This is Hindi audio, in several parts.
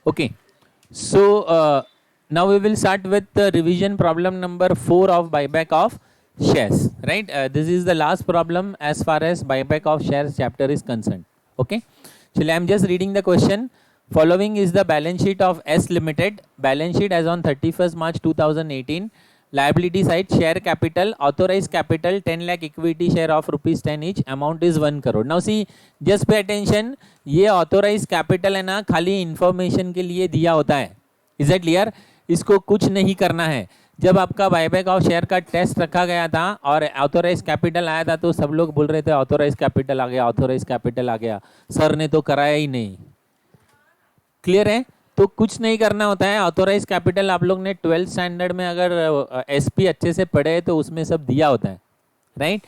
Okay, so now we will start with the revision problem number 4 of buyback of shares, right? This is the last problem as far as buyback of shares chapter is concerned. Okay, so I'm just reading the question. Following is the balance sheet of S Limited. Balance sheet as on 31st March 2018. Liability side, share capital, authorized capital 10 lakh, equity share of rupees 10 each, amount is 1 crore. Now see, just pay attention, ये authorized capital है ना, खाली information के लिए दिया होता है. Is that clear? इसको कुछ नहीं करना है. जब आपका बायबैक ऑफ शेयर का टेस्ट रखा गया था और ऑथोराइज कैपिटल आया था तो सब लोग बोल रहे थे ऑथोराइज कैपिटल आ गया, ऑथोराइज कैपिटल आ गया, सर ने तो कराया ही नहीं. क्लियर है? तो कुछ नहीं करना होता है. ऑथोराइज कैपिटल आप लोग ने 12th स्टैंडर्ड में अगर एसपी अच्छे से पढ़े तो उसमें सब दिया होता है, राइट?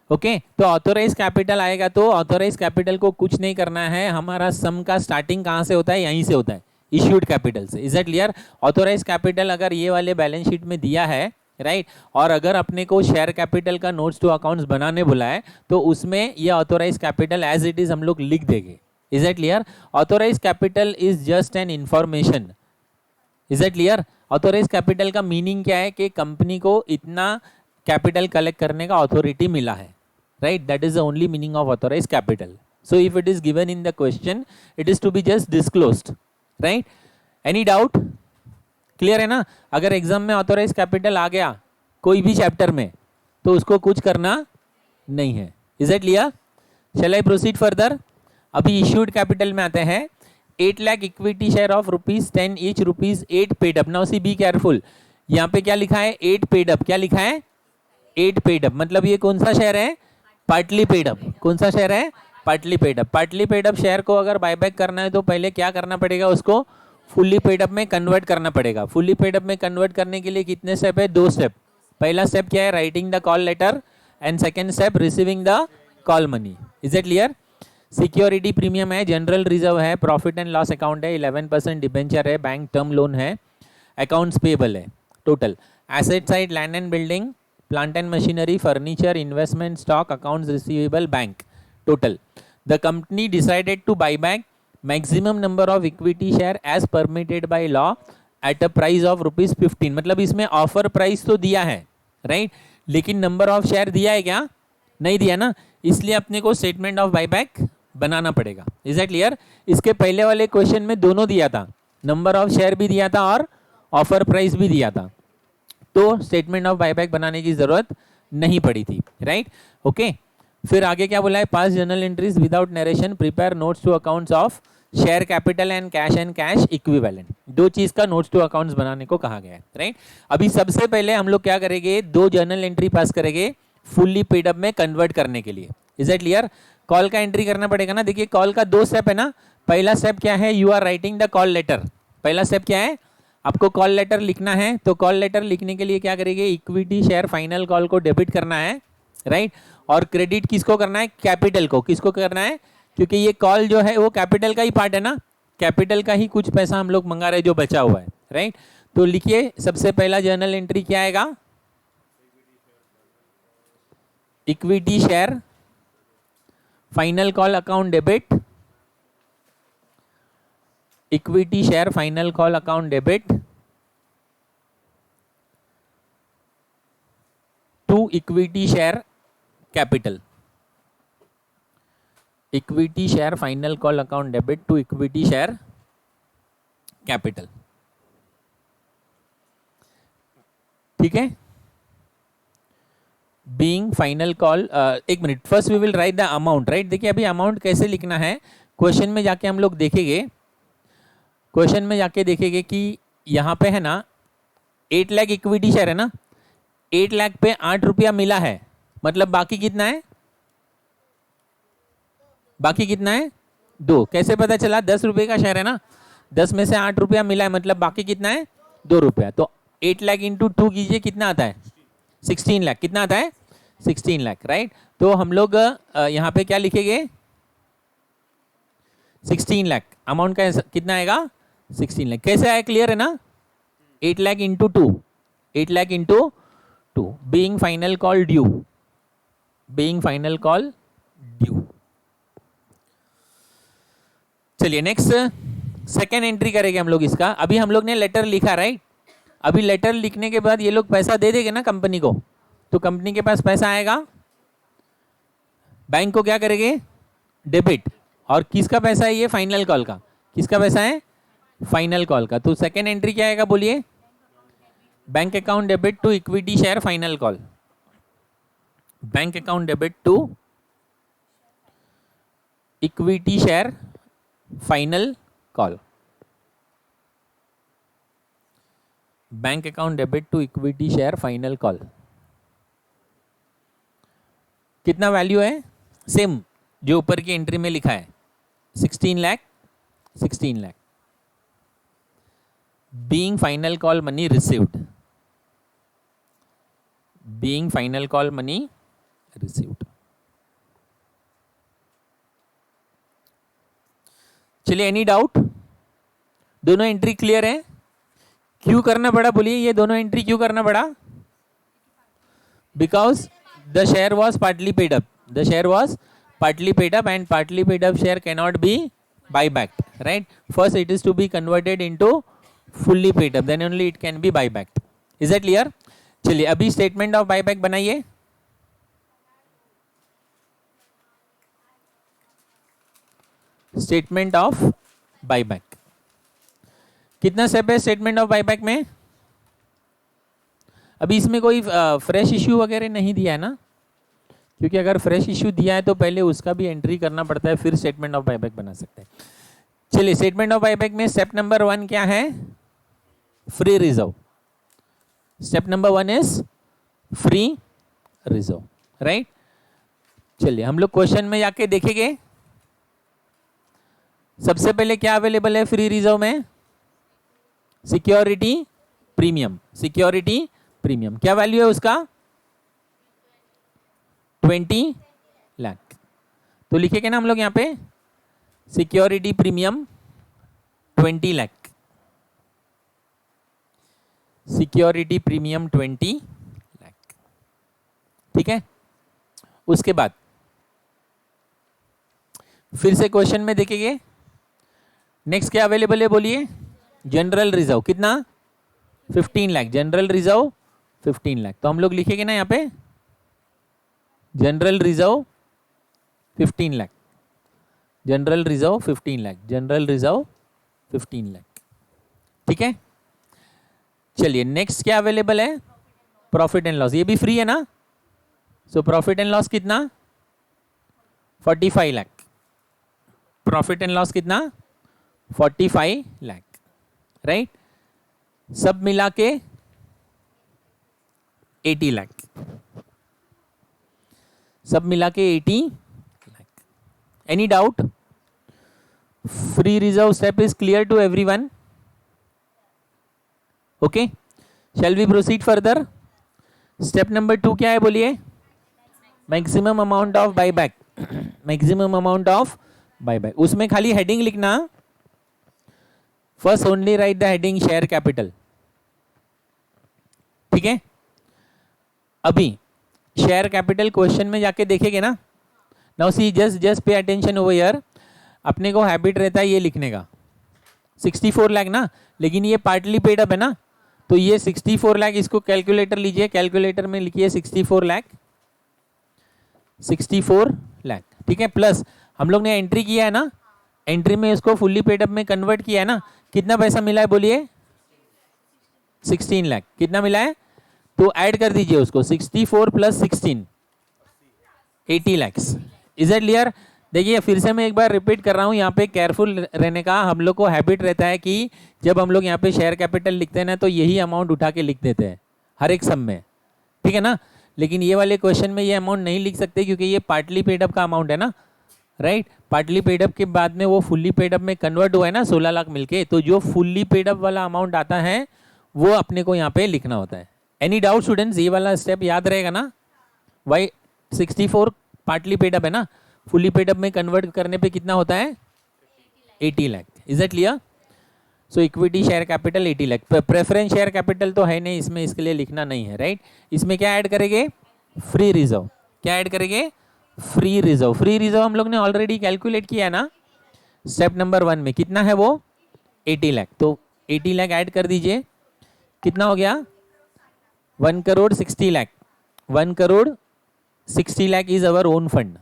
ओके, तो ऑथोराइज कैपिटल आएगा तो ऑथोराइज कैपिटल को कुछ नहीं करना है. हमारा सम का स्टार्टिंग कहाँ से होता है? यहीं से होता है, इश्यूड कैपिटल से. Is that clear? Authorise capital अगर ये वाले बैलेंस शीट में दिया है, राइट, और अगर अपने को शेयर कैपिटल का नोट्स टू अकाउंट्स बनाने बोला है तो उसमें ये authorise capital as it is हम लोग लिख देंगे. Is that clear? Authorized capital is just an information. Is that clear? Authorized capital का मीनिंग क्या है कि कंपनी को इतना कैपिटल कलेक्ट करने का अथॉरिटी मिला है, right? That is the only meaning of authorise capital. So if it is given in the question it is to be just disclosed, right? Any doubt? Clear है ना? अगर एग्जाम में ऑथोराइज कैपिटल आ गया कोई भी चैप्टर में तो उसको कुछ करना नहीं है. Is that clear? Shall I proceed further? अभी इश्यूड कैपिटल में आते हैं. 8 lakh equity share of rupees 10 each, rupees 8 paid up. Now see be careful, यहाँ पे क्या लिखा है? 8 पेड अप. क्या लिखा है? 8 पेड अप. मतलब ये कौन सा शेयर है? Partly paid up. कौन सा शेयर है? Partly paid up. Partly paid up share को अगर बायबैक करना है तो पहले क्या करना पड़ेगा? उसको फुल्ली पेड अप में कन्वर्ट करना पड़ेगा. फुल्ली पेड अप में कन्वर्ट करने के लिए कितने स्टेप है? 2 स्टेप. पहला स्टेप क्या है? Writing the call letter and second step receiving the call money. Is it clear? Security premium है, जनरल रिजर्व है, प्रॉफिट एंड लॉस अकाउंट है, 11% डिबेंचर है, बैंक टर्म लोन है, अकाउंट्स पेबल है. Total asset side land and building, plant and machinery, furniture, investment, stock, accounts receivable, bank. Total the company decided to buy back maximum number of equity share as permitted by law at a price of rupees 15. मतलब इसमें ऑफर प्राइस तो दिया है, राइट, लेकिन नंबर ऑफ शेयर दिया है क्या? नहीं दिया ना, इसलिए अपने को स्टेटमेंट ऑफ बाईबैक बनाना पड़ेगा. Is that clear? इसके पहले वाले क्वेश्चन में दोनों दिया था, नंबर ऑफ शेयर भी दिया था और ऑफर प्राइस भी दिया था, तो स्टेटमेंट ऑफ बायबैक बनाने की जरूरत नहीं पड़ी थी, राइट? ओके, फिर आगे क्या बोला है? Pass journal entries without narration, prepare notes to accounts of share capital and cash equivalent. 2 चीज का नोट्स टू अकाउंट्स बनाने को कहा गया है, राइट? अभी सबसे पहले हम लोग क्या करेंगे? 2 जर्नल एंट्री पास करेंगे फुल्ली पेड अप में कन्वर्ट करने के लिए. Is that clear? कॉल का एंट्री करना पड़ेगा ना. देखिए कॉल का 2 स्टेप है ना. पहला स्टेप क्या है? You are writing the call letter. पहला स्टेप क्या है? आपको कॉल लेटर लिखना है. तो कॉल लेटर लिखने के लिए क्या करेंगे? इक्विटी शेयर फाइनल कॉल को डेबिट करना है, राइट? और क्रेडिट किसको करना है? कैपिटल को. किसको करना है? क्योंकि ये कॉल जो है वो कैपिटल का ही पार्ट है ना, कैपिटल का ही कुछ पैसा हम लोग मंगा रहे जो बचा हुआ है, राइट? तो लिखिए सबसे पहला जर्नल एंट्री क्या आएगा? Equity share final call account debit, equity share final call account debit to equity share capital. Equity share final call account debit to equity share capital. ठीक है? बीइंग फाइनल कॉल, एक minute, first we will write the amount, right? देखिए अभी अमाउंट कैसे लिखना है क्वेश्चन में जाके हम लोग देखेंगे. क्वेश्चन में जाके देखेंगे कि यहाँ पे है ना 8 लाख इक्विटी शेयर है ना, 8 लाख पे 8 रुपया मिला है, मतलब बाकी कितना है? बाकी कितना है? 2. कैसे पता चला? 10 रुपये का शेयर है ना, 10 में से 8 रुपया मिला है, मतलब बाकी कितना है? 2 रुपया. तो 8 लाख इंटू 2 कीजिए, कितना आता है? 16 लाख. कितना आता है? 16 लाख, राइट? तो हम लोग यहाँ पे क्या लिखेंगे? 16 लाख. अमाउंट का कितना आएगा? 16 लाख. कैसे आया? क्लियर है ना? 8 lakh into 2, 8 lakh into 2. Being final call due, being final call due. चलिए नेक्स्ट, सेकेंड एंट्री करेंगे हम लोग इसका। अभी हम लोग ने लेटर लिखा, राइट? अभी लेटर लिखने के बाद ये लोग पैसा दे देंगे ना कंपनी को, तो कंपनी के पास पैसा आएगा, बैंक को क्या करेंगे? डेबिट। और किसका पैसा है ये? फाइनल कॉल का। किसका पैसा है? फाइनल कॉल का। तो सेकेंड एंट्री क्या आएगा बोलिए? Bank account debit to equity share final call. Bank account debit to equity share final call. Bank account debit to equity share final call. कितना वैल्यू है? सेम जो ऊपर की एंट्री में लिखा है, 16 lakh. 16 lakh being final call money received. Being final call money received. चलिए, एनी डाउट? दोनों एंट्री क्लियर है? क्यों करना पड़ा बोलिए? ये दोनों एंट्री क्यों करना पड़ा? Because the share was partly paid up. The share was partly paid up and partly paid up share cannot be buyback, right? First it is to be converted into fully paid up, then only it can be buyback. Is that clear? चलिए अभी statement of buyback बनाइए। statement of buyback कितना स्टेप है statement of buyback में? अभी इसमें कोई फ्रेश इश्यू वगैरह नहीं दिया है ना, क्योंकि अगर फ्रेश इश्यू दिया है तो पहले उसका भी एंट्री करना पड़ता है, फिर स्टेटमेंट ऑफ बायबैक बना सकते हैं। चलिए, स्टेटमेंट ऑफ बायबैक में स्टेप नंबर 1 क्या है? Free reserve. Step number 1 is free reserve, right? चलिए हम लोग क्वेश्चन में जाके देखेंगे। सबसे पहले क्या अवेलेबल है फ्री रिजर्व में? Security premium. सिक्योरिटी प्रीमियम क्या वैल्यू है उसका? 20 लाख। तो लिखेंगे ना हम लोग यहाँ पे security premium 20 lakh. Security premium 20 lakh, ठीक है? उसके बाद फिर से क्वेश्चन में देखेंगे। नेक्स्ट क्या अवेलेबल है बोलिए? General reserve. कितना? 15 लाख। General reserve 15 lakh. तो हम लोग लिखेंगे ना यहाँ पे general reserve 15 lakh. General reserve 15 lakh. General reserve 15 lakh, ठीक है? चलिए नेक्स्ट क्या अवेलेबल है? Profit and loss. ये भी फ्री है ना? सो प्रॉफिट एंड लॉस कितना? 45 लाख। प्रॉफिट एंड लॉस कितना? 45 लाख, राइट? सब मिला के 80 लाख। सब मिला के 80 lakh. Any doubt? Free reserve step is clear to everyone? Okay, shall we proceed further? Step number 2 क्या है बोलिए? Maximum amount of buyback. Maximum amount of buyback. उसमें खाली हेडिंग लिखना। First only write the heading share capital, ठीक है? अभी शेयर कैपिटल क्वेश्चन में जाके देखेंगे ना। Now see, just pay attention over here. अपने को हैबिट रहता है ये लिखने का 64 लाख ना, लेकिन ये पार्टली पेड अप है ना, तो ये 64 लाख, इसको कैलकुलेटर लीजिए, कैलकुलेटर में लिखिए 64 लाख। 64 लाख, ठीक है? प्लस हम लोग ने एंट्री किया है ना, एंट्री में इसको फुल्ली पेड अप में कन्वर्ट किया है ना। कितना पैसा मिला है बोलिए? 16 लाख। कितना मिला है? तो ऐड कर दीजिए उसको, 64 plus 16 80 lakhs. Is it clear? देखिए फिर से मैं एक बार रिपीट कर रहा हूँ, यहाँ पे केयरफुल रहने का। हम लोग को हैबिट रहता है कि जब हम लोग यहाँ पे शेयर कैपिटल लिखते हैं ना, तो यही अमाउंट उठा के लिख देते हैं हर एक सम में, ठीक है ना? लेकिन ये वाले क्वेश्चन में ये अमाउंट नहीं लिख सकते, क्योंकि ये पार्टली पेड अप का अमाउंट है ना, राइट? पार्टली पेड अप के बाद में वो फुल्ली पेड अप में कन्वर्ट हुआ है ना 16 लाख मिलके, तो जो फुल्ली पेड अप वाला अमाउंट आता है वो अपने को यहाँ पे लिखना होता है। Any doubt students? ये वाला स्टेप याद रहेगा ना? वाई 64 पार्टली पेड अप है ना, फुल्ली पेड अप में कन्वर्ट करने पे कितना होता है? 80 lakh. Is that clear? So equity share capital 80 lakh. Preference share capital तो है नहीं इसमें, इसके लिए लिखना नहीं है, राइट? इसमें क्या ऐड करेंगे? Free reserve. क्या ऐड करेंगे? Free reserve. फ्री रिजर्व हम लोग ने ऑलरेडी कैलकुलेट किया है ना स्टेप नंबर 1 में। कितना है वो? 80 लाख, तो 80 लाख ऐड कर दीजिए, कितना हो गया 1 crore 60 lakh. 1 crore 60 lakh is our own fund,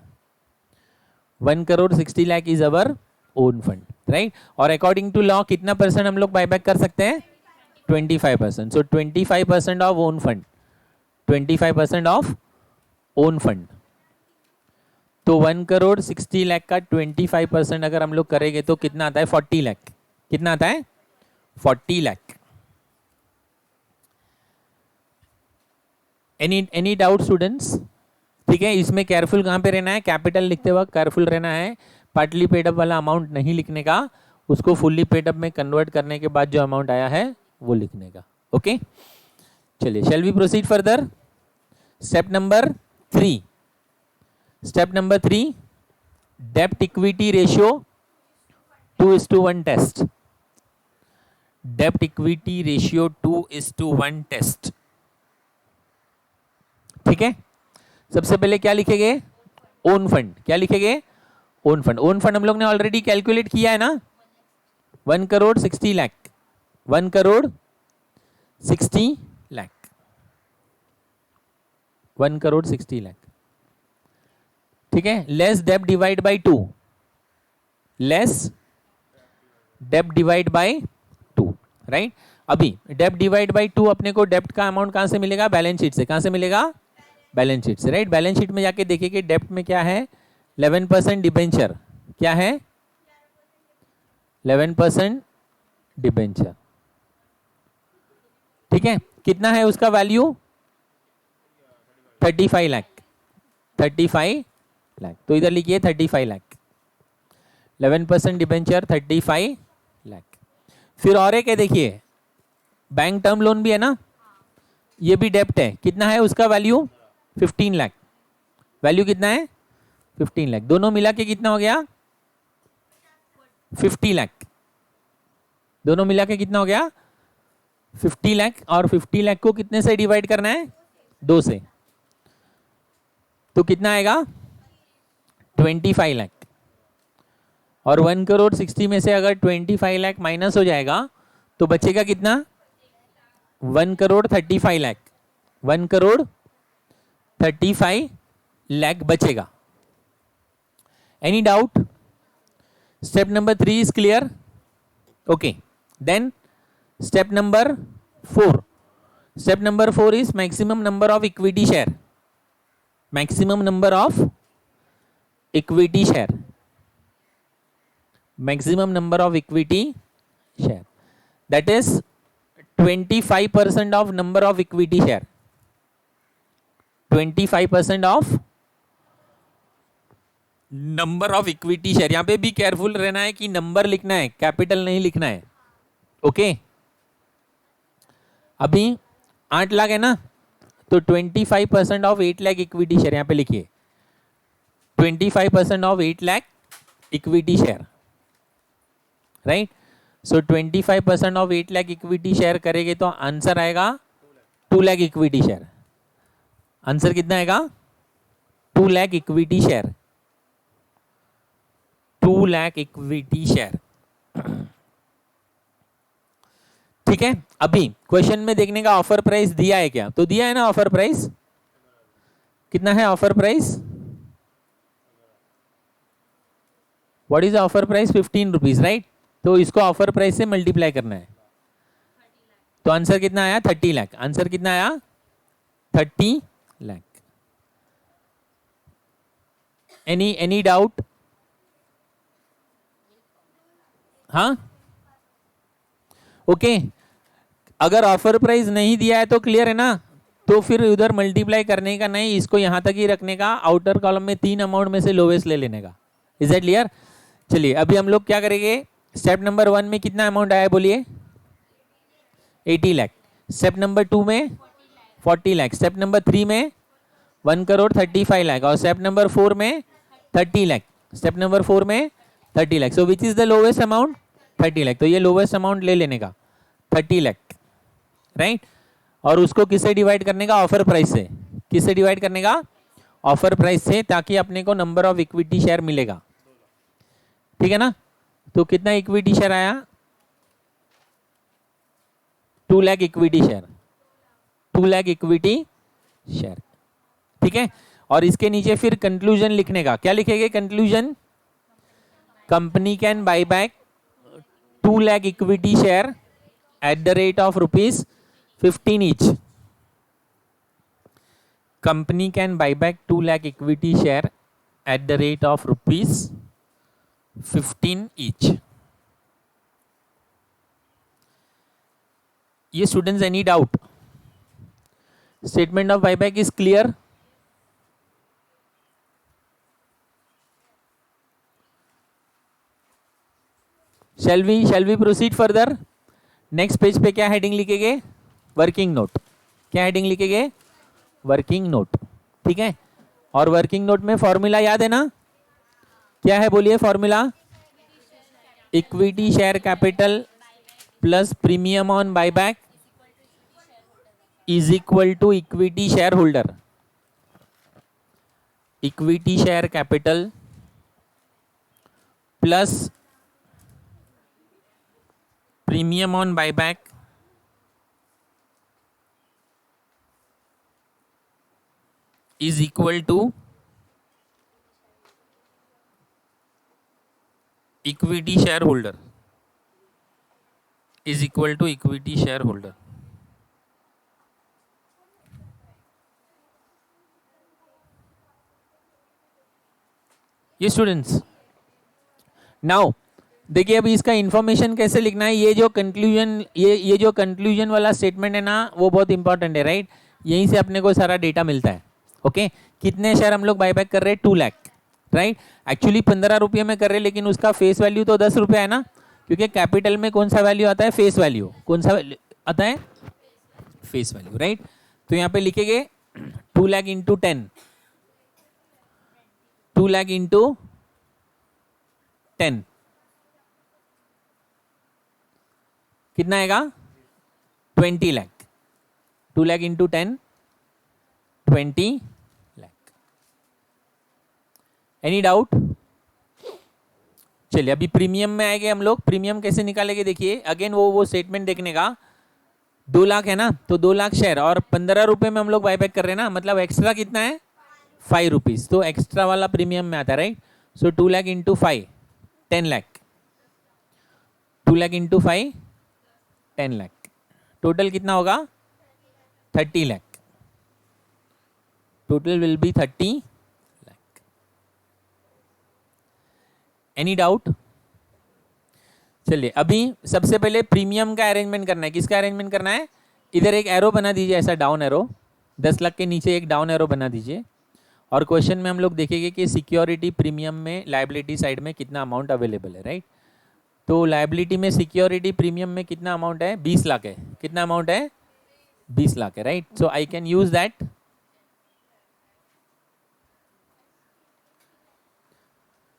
1 crore 60 lakh is our own fund, right. और अकॉर्डिंग टू लॉ कितना परसेंट हम लोग बायबैक कर सकते हैं, 25%। सो 25% of own fund, 25% of own fund. तो 1 करोड़ 60 लाख का 25% अगर हम लोग करेंगे तो कितना आता है 40 लाख। कितना आता है 40 लाख। Any doubt students? ठीक है, इसमें केयरफुल कहाँ पे रहना है, कैपिटल लिखते वक्त केयरफुल रहना है, पार्टली पेड अप वाला अमाउंट नहीं लिखने का, उसको फुल्ली पेड अप में कन्वर्ट करने के बाद जो अमाउंट आया है वो लिखने का। ओके, चलिए shall we proceed further. Step number 3, step number 3, डेब्ट इक्विटी रेशियो 2:1 टेस्ट। डेब्ट इक्विटी रेशियो 2:1 टेस्ट। ठीक है, सबसे पहले क्या लिखेंगे, ओन फंड। क्या लिखेंगे, ओन फंड। ओन फंड हम लोग ने ऑलरेडी कैलकुलेट किया है ना, 1 करोड़ 60 लाख, 1 करोड़ 60 लाख, 1 करोड़ 60 लाख। ठीक है, लेस डेब्ट डिवाइड बाय 2, लेस डेब्ट डिवाइड बाय 2, राइट। अभी डेब्ट डिवाइड बाय 2 अपने को डेब्ट का अमाउंट कहां से मिलेगा, बैलेंस शीट से। कहां से मिलेगा, बैलेंस शीट से, राइट। बैलेंस शीट में जाके देखिए डेब्ट में क्या है, 11% डिबेंचर। क्या है, 11% डिबेंचर। ठीक है, कितना है उसका वैल्यू, 35 लाख, 35 लाख। तो इधर लिखिए 35 लाख, 11% डिबेंचर 35 लाख। फिर और एक है, देखिए बैंक टर्म लोन भी है ना, ये भी डेब्ट है। कितना है उसका वैल्यू, 15 लाख। वैल्यू कितना है, 15 लाख। दोनों मिला के कितना हो गया, 50 लाख। दोनों मिला के कितना हो गया, 50 लाख। और 50 लाख को कितने से डिवाइड करना है, 2 से। तो कितना आएगा, 25 लाख। और 1 करोड़ 60 में से अगर 25 लाख माइनस हो जाएगा तो बचेगा कितना, 1 करोड़ 35 लाख। 1 करोड़ 35 लाख बचेगा। Any doubt? Step number 3 is clear? Okay, then step number 4. Step number 4 is maximum number of equity share. Maximum number of equity share. Maximum number of equity share. That is 25% of number of equity share. 25% of number of equity share. यहां पे भी केयरफुल रहना है कि नंबर लिखना है, कैपिटल नहीं लिखना है। ओके, अभी 8 लाख है ना, तो 25% ऑफ 8 लाख इक्विटी शेयर यहां पे लिखिए, 25% of 8 lakh equity share, right. So 25% of 8 lakh equity share करेंगे तो आंसर आएगा 2 लाख इक्विटी शेयर। आंसर कितना आएगा, 2 lakh equity share, 2 lakh equity share. ठीक है, अभी क्वेश्चन में देखने का ऑफर प्राइस दिया है क्या, तो दिया है ना ऑफर प्राइस। कितना है offer price, what is offer price, 15 rupees, right. तो इसको ऑफर प्राइस से मल्टीप्लाई करना है, तो आंसर कितना आया, 30 लाख। आंसर कितना आया, 30 लाख। Any doubt? हाँ, ओके। अगर ऑफर प्राइस नहीं दिया है तो क्लियर है ना, तो फिर उधर मल्टीप्लाई करने का नहीं, इसको यहां तक ही रखने का, आउटर कॉलम में 3 अमाउंट में से लोवेस्ट ले लेने का। Is that clear? चलिए अभी हम लोग क्या करेंगे, स्टेप नंबर 1 में कितना अमाउंट आया बोलिए, 80 लाख। स्टेप नंबर 2 में 40 लाख। स्टेप नंबर 3 में 1 करोड़ 35 लाख। और स्टेप नंबर 4 में 30 लाख। स्टेप नंबर 4 में 30 lakh. So which is the lowest amount, 30 lakh. तो ये लोवेस्ट अमाउंट ले लेने का, 30 लाख, राइट। और उसको किससे डिवाइड करने का, ऑफर प्राइस से। किससे डिवाइड करने का, ऑफर प्राइस से, ताकि अपने को नंबर ऑफ इक्विटी शेयर मिलेगा। ठीक है ना, तो कितना इक्विटी शेयर आया, 2 lakh equity share, 2 lakh equity share, ठीक है। और इसके नीचे फिर कंक्लूजन लिखने का, क्या लिखेंगे conclusion? Company can buy back 2 lakh equity share at the rate of ₹15 each. Company can buy back 2 lakh equity share at the rate of ₹15 each. ये students any doubt? Statement of buyback is clear? Shall we proceed further? Next page पे क्या हेडिंग लिखेंगे? Working note. क्या हेडिंग लिखेंगे? वर्किंग नोट, ठीक है। और वर्किंग नोट में फॉर्मूला याद है ना? क्या है बोलिए formula? Equity share capital plus premium on buyback is equal to equity share holder. Equity share capital plus premium on buyback is equal to equity shareholder is equal to equity shareholder। ये स्टूडेंट्स नाउ देखिए अभी इसका इंफॉर्मेशन कैसे लिखना है। ये जो कंक्लूजन ये जो कंक्लूजन वाला स्टेटमेंट है ना वो बहुत इंपॉर्टेंट है, राइट। यहीं से अपने को सारा डेटा मिलता है। ओके कितने शेयर हम लोग बायबैक कर रहे हैं? 2 लाख, राइट। एक्चुअली 15 रुपये में कर रहे हैं, लेकिन उसका फेस वैल्यू तो 10 रुपये है ना, क्योंकि कैपिटल में कौन सा वैल्यू आता है? Face value. कौन सा आता है? Face value, right. तो यहाँ पे लिखेंगे 2 लाख इंटू 10, 2 लाख इंटू 10 कितना आएगा? 20 lakh. 2 lakh into 10 20 lakh. Any doubt? चलिए अभी प्रीमियम में आएंगे हम लोग। प्रीमियम कैसे निकालेंगे देखिए, अगेन वो स्टेटमेंट देखने का। 2 लाख है ना, तो 2 लाख शेयर और 15 रुपये में हम लोग बायबैक कर रहे हैं ना, मतलब एक्स्ट्रा कितना है? 5 रुपीज। तो एक्स्ट्रा वाला प्रीमियम में आता है, राइट। सो 2 lakh into 5 10 lakh. 2 lakh into 5 10 lakh. Total कितना होगा? 30 lakh. Total will be 30 lakh. Any doubt? चलिए अभी सबसे पहले प्रीमियम का अरेंजमेंट करना है। किसका अरेंजमेंट करना है? इधर एक एरो बना दीजिए, ऐसा डाउन एरो। 10 लाख के नीचे एक डाउन एरो बना दीजिए। और क्वेश्चन में हम लोग देखेंगे कि सिक्योरिटी प्रीमियम में लायबिलिटी साइड में कितना अमाउंट अवेलेबल है, राइट। तो लायबिलिटी में सिक्योरिटी प्रीमियम में कितना अमाउंट है? 20 लाख है। कितना अमाउंट है? 20 लाख है, right. So I can use that.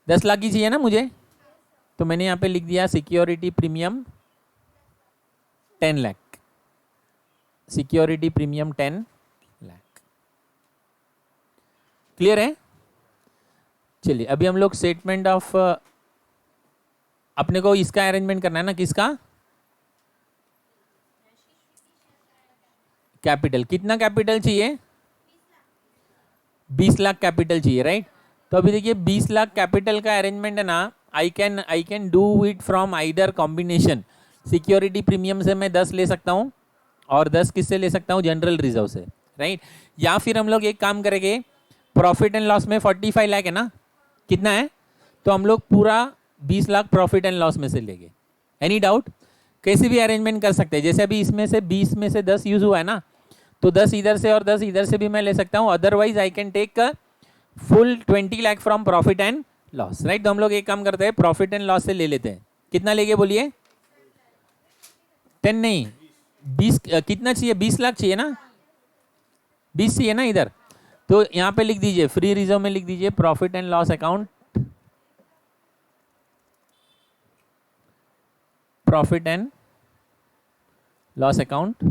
दस लाख ही चाहिए ना मुझे, तो मैंने यहाँ पे लिख दिया security premium 10 lakh. Security premium 10 lakh. Clear है? चलिए अभी हम लोग स्टेटमेंट ऑफ अपने को इसका अरेंजमेंट करना है ना। किसका? कैपिटल। कितना कैपिटल चाहिए? 20 लाख कैपिटल चाहिए, राइट। तो अभी देखिए 20 लाख कैपिटल का अरेंजमेंट है ना, I can do it from either combination. Security premium से मैं 10 ले सकता हूँ और 10 किससे ले सकता हूँ? जनरल रिजर्व से, राइट। या फिर हम लोग एक काम करेंगे, प्रॉफिट एंड लॉस में 45 लाख है ना, कितना है? तो हम लोग पूरा 20 लाख प्रॉफिट एंड लॉस में से लेंगे। Any doubt? कैसे भी अरेंजमेंट कर सकते हैं। जैसे अभी इसमें से 20 में से 10 यूज हुआ है ना, तो 10 इधर से और 10 इधर से भी मैं ले सकता हूँ। Otherwise I can take full 20 lakh from profit and loss, right. तो हम लोग एक काम करते हैं, प्रॉफिट एंड लॉस से ले लेते हैं। कितना लेंगे बोलिए? 10 नहीं, 20। कितना चाहिए? 20 लाख चाहिए ना, 20 चाहिए ना इधर। तो यहाँ पे लिख दीजिए, फ्री रिजर्व में लिख दीजिए profit and loss account, profit and loss account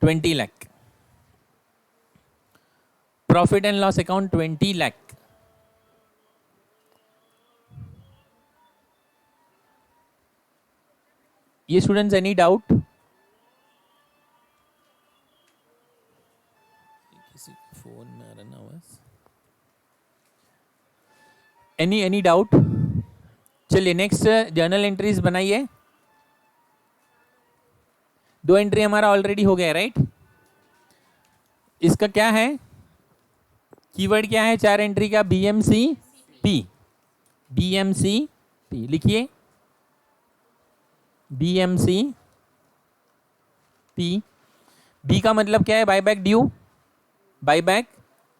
20 lakh. Profit and loss account 20 lakh. ये स्टूडेंट्स एनी डाउट? किसी फोन में आ रहा ना आवाज। Any doubt? चलिए नेक्स्ट जर्नल एंट्रीज बनाइए। 2 एंट्री हमारा ऑलरेडी हो गया राइट। इसका क्या है, कीवर्ड क्या है 4 एंट्री का? BMC P। BMC P लिखिए, BMC P। B का मतलब क्या है? Buyback due, buyback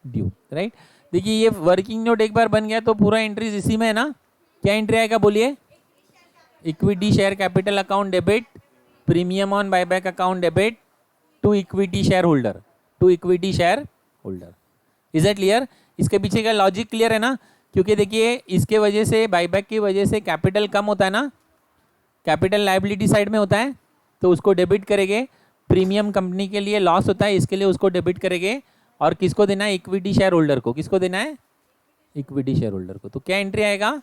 due right. देखिए ये वर्किंग नोट एक बार बन गया तो पूरा एंट्रीज इसी में है ना। क्या एंट्री आएगा बोलिए? Equity share capital account debit, premium on buyback account debit to equity share holder, to equity share holder. Is that clear? इसके पीछे का लॉजिक क्लियर है ना? क्योंकि देखिए इसके वजह से, बायबैक की वजह से कैपिटल कम होता है ना, कैपिटल लायबिलिटी साइड में होता है तो उसको डेबिट करेंगे। प्रीमियम कंपनी के लिए लॉस होता है, इसके लिए उसको डेबिट करेंगे। और किसको देना है? इक्विटी शेयर होल्डर को। किसको देना है? इक्विटी शेयर होल्डर को। तो क्या एंट्री आएगा?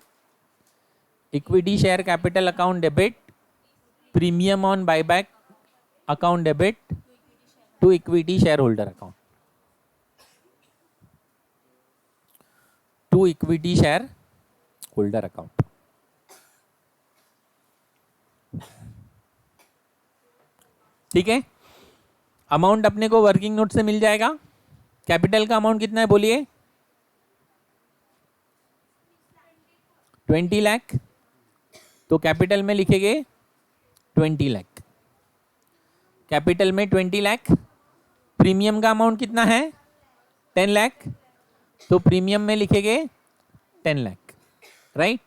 Equity share capital account debit, premium on buyback account debit to equity share holder account, to equity share holder account. ठीक है, अमाउंट अपने को वर्किंग नोट से मिल जाएगा। कैपिटल का अमाउंट कितना है बोलिए? 20 लाख। तो कैपिटल में लिखेंगे 20 लाख, कैपिटल में 20 लाख। प्रीमियम का अमाउंट कितना है? 10 लाख। तो प्रीमियम में लिखेंगे 10 लाख राइट।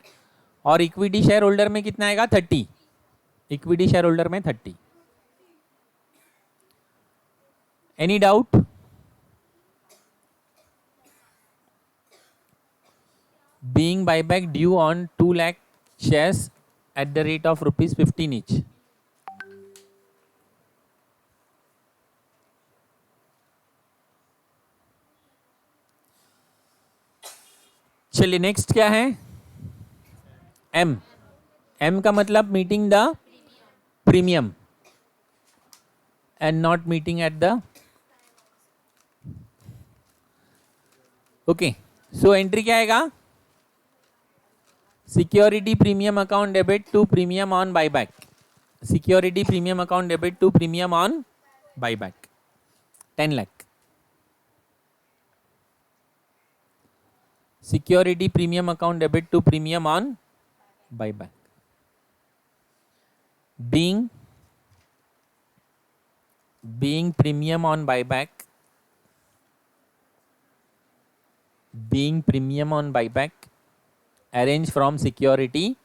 और इक्विटी शेयर होल्डर में कितना आएगा? 30। इक्विटी शेयर होल्डर में 30। Any doubt? Being buyback due on 2 lakh shares at the rate of ₹15 each. चलिए नेक्स्ट क्या है? M। M का मतलब meeting the premium and not meeting at the. Okay, so entry क्या आएगा? Security premium account debit to premium on buyback, security premium account debit to premium on buyback 10 lakh. Security premium account debit to premium on buyback. being premium on buyback, being premium on buyback arranged from security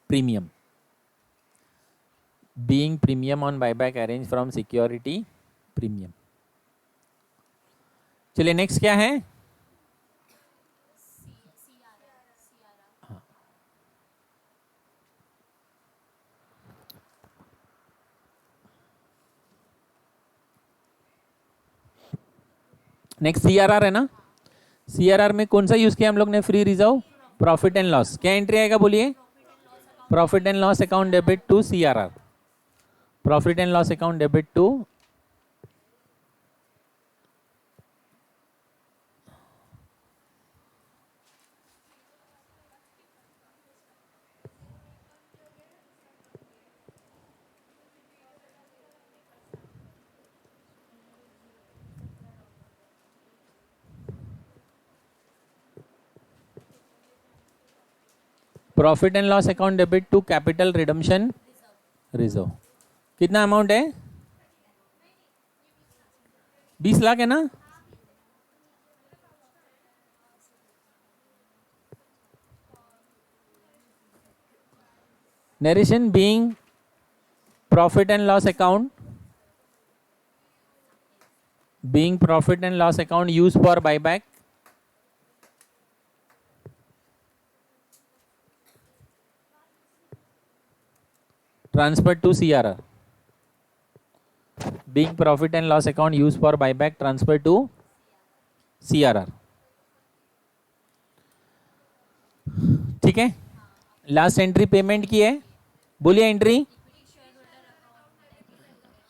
premium, being premium on buyback arranged from security premium। चलिए नेक्स्ट क्या है? नेक्स्ट CRR है ना। CRR में कौन सा यूज किया हम लोग ने? Free reserve, profit and loss. क्या एंट्री आएगा बोलिए? Profit and loss account debit to CRR, profit and loss account debit to profit and loss account debit to capital redemption reserve. कितना अमाउंट है? 20 लाख है ना। Narration being profit and loss account, being profit and loss account used for buyback, transferred to CRR, being profit and loss account used for buyback transferred to CRR। ठीक है, लास्ट एंट्री पेमेंट की है, बोलिए entry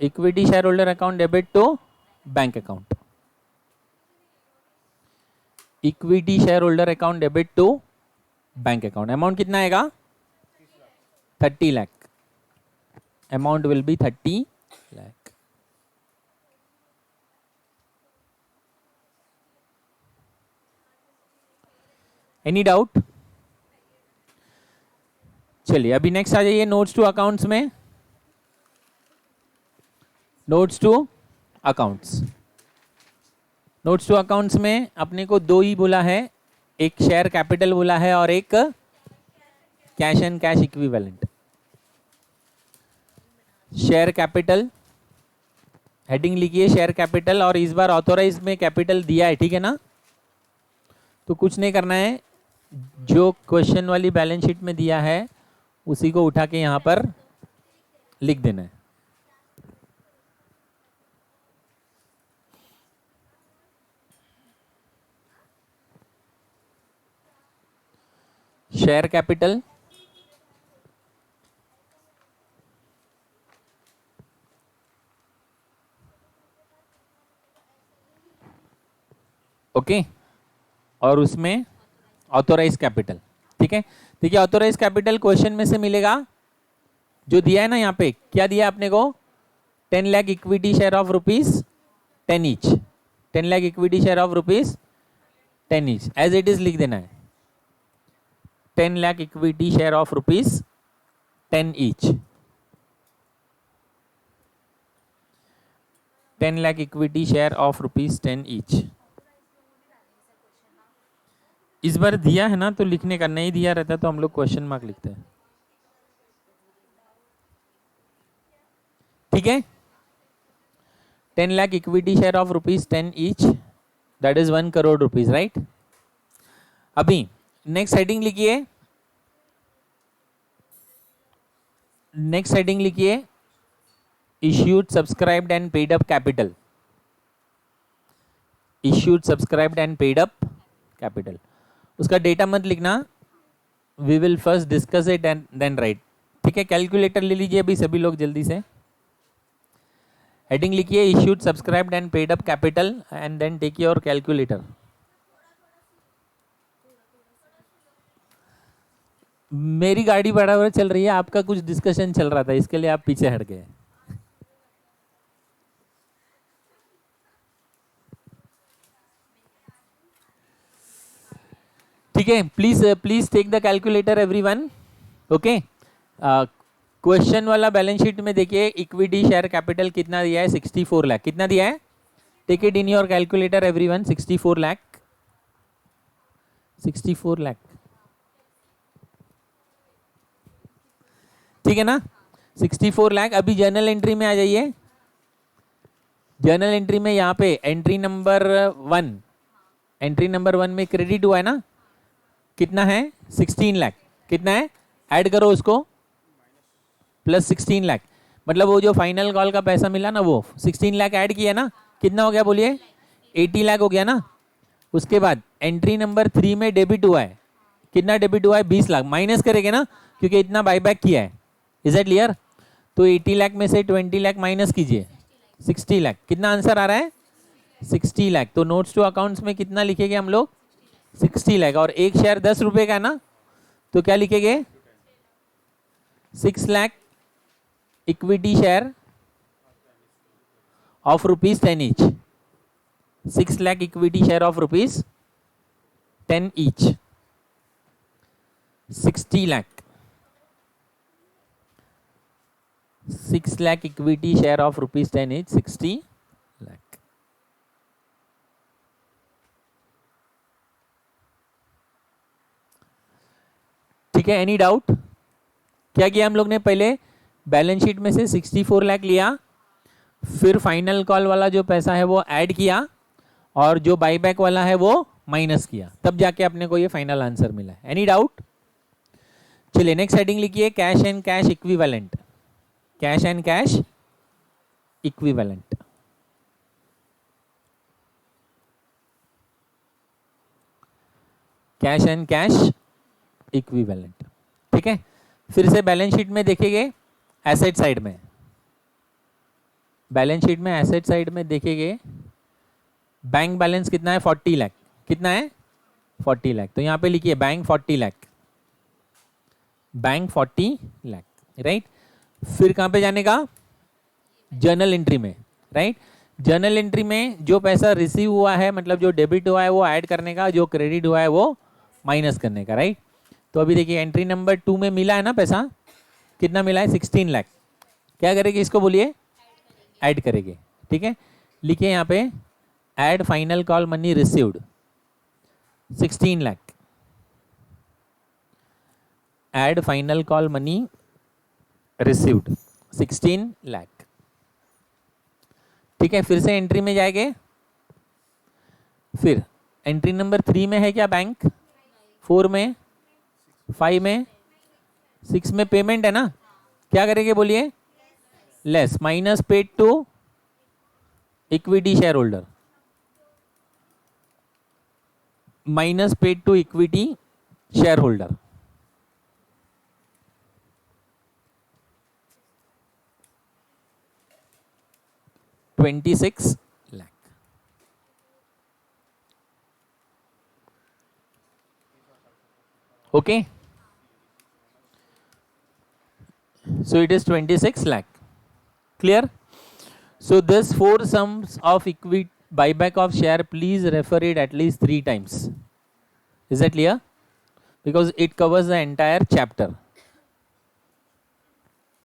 equity share holder account debit to bank account, equity share holder account debit to bank account. Amount कितना आएगा? 30 lakh. Amount will be 30 lakh. Any doubt? चलिए अभी नेक्स्ट आ जाइए नोट्स टू अकाउंट्स में. Notes to accounts, notes to accounts में अपने को दो ही बोला है, एक शेयर कैपिटल बोला है और एक cash and cash equivalent. Share capital heading लिखिए, शेयर कैपिटल. और इस बार ऑथोराइज में कैपिटल दिया है, ठीक है ना? तो कुछ नहीं करना है, जो क्वेश्चन वाली बैलेंस शीट में दिया है उसी को उठा के यहां पर लिख देना है. शेयर कैपिटल, ओके, और उसमें ऑथोराइज कैपिटल. ठीक है, देखिए ऑथोराइज कैपिटल क्वेश्चन में से मिलेगा, जो दिया है ना यहाँ पे, क्या दिया है अपने को? 10 lakh equity share of rupees 10 each. 10 lakh equity share of rupees 10 each, as it is लिख देना है. 10 lakh equity share of rupees 10 each. 10 lakh equity share of rupees 10 each. इस बार दिया है ना, तो लिखने का, नहीं दिया रहता तो हम लोग क्वेश्चन मार्क लिखते हैं. ठीक है, 10 lakh equity share of rupees 10 each, that is 1 crore rupees, right? अभी नेक्स्ट हेडिंग लिखिए, नेक्स्ट हेडिंग लिखिए, issued subscribed and paid up capital. Issued subscribed and paid up capital. उसका डेटा मत लिखना, we will first discuss it and then write. ठीक है, कैलकुलेटर ले लीजिए अभी सभी लोग जल्दी से. हेडिंग लिखिए, issued subscribed and paid up capital, and then take your calculator. मेरी गाड़ी बराबर चल रही है, आपका कुछ डिस्कशन चल रहा था, इसके लिए आप पीछे हट गए. ठीक है, please take the calculator everyone. Okay, question वाला बैलेंस शीट में देखिए, इक्विटी शेयर कैपिटल कितना दिया है? 64 लाख. कितना दिया है? Take it in your calculator everyone. 64 lakh. 64 lakh, ठीक है ना? 64 लाख. अभी जर्नल एंट्री में आ जाइए. जर्नल एंट्री में यहाँ पे एंट्री नंबर 1, एंट्री नंबर 1 में क्रेडिट हुआ है ना, कितना है? 16 लाख. कितना है? ऐड करो उसको, प्लस 16 लाख, मतलब वो जो फाइनल कॉल का पैसा मिला ना, वो 16 लाख ऐड किया ना, कितना हो गया बोलिए? 80 लाख हो गया ना. उसके बाद एंट्री नंबर 3 में डेबिट हुआ है, कितना डेबिट हुआ है? 20 लाख. माइनस करेंगे ना, क्योंकि इतना बाईबैक किया है. Is that clear? तो 80 लाख में से 20 लाख माइनस कीजिए, 60 लाख. कितना आंसर आ रहा है? 60 लाख. तो नोट्स टू अकाउंट्स में कितना लिखेंगे हम लोग? 60 लाख. और एक शेयर 10 रुपए का ना, तो क्या लिखेंगे? 6 lakh equity share of rupees 10 each. 6 lakh equity share of rupees 10 each. 60 lakh. 6 lakh equity share of rupees 10 each, 60 lakh. ठीक है, एनी डाउट? क्या किया हम लोग ने? पहले बैलेंस शीट में से 64 लाख लिया, फिर फाइनल कॉल वाला जो पैसा है वो ऐड किया, और जो बाईबैक वाला है वो माइनस किया, तब जाके अपने को ये फाइनल आंसर मिला. Any doubt? चलिए नेक्स्ट हेडिंग लिखिए, cash and cash equivalent. Cash and cash equivalent. Cash and cash equivalent. ठीक है, फिर से बैलेंस शीट में देखेंगे, एसेट साइड में. बैलेंस शीट में एसेट साइड में देखेंगे बैंक बैलेंस कितना है 40 लाख, कितना है 40 लाख, तो यहाँ पे लिखिए bank 40 lakh, bank 40 lakh, right. फिर कहाँ पे जाने का, जर्नल एंट्री में, राइट। जर्नल एंट्री में जो पैसा रिसीव हुआ है मतलब जो डेबिट हुआ है वो ऐड करने का, जो क्रेडिट हुआ है वो माइनस करने का, राइट। तो अभी देखिए एंट्री नंबर 2 में मिला है ना पैसा, कितना मिला है 16 लाख, क्या करेंगे इसको बोलिए, ऐड करेंगे, ठीक है। लिखिए यहाँ पे add final call money received 16 lakh, add final call money received 16 lakh, ठीक है। फिर से एंट्री में जाएंगे, फिर एंट्री नंबर 3 में है क्या बैंक, 4 में, 5 में, 6 में पेमेंट है ना, क्या करेंगे बोलिए, less, minus paid to equity share holder, minus paid to equity share holder, $26 lakh, okay. So it is 26 lakh, clear. So this 4 sums of equity buyback of share, please refer it at least 3 times. Is that clear? Because it covers the entire chapter.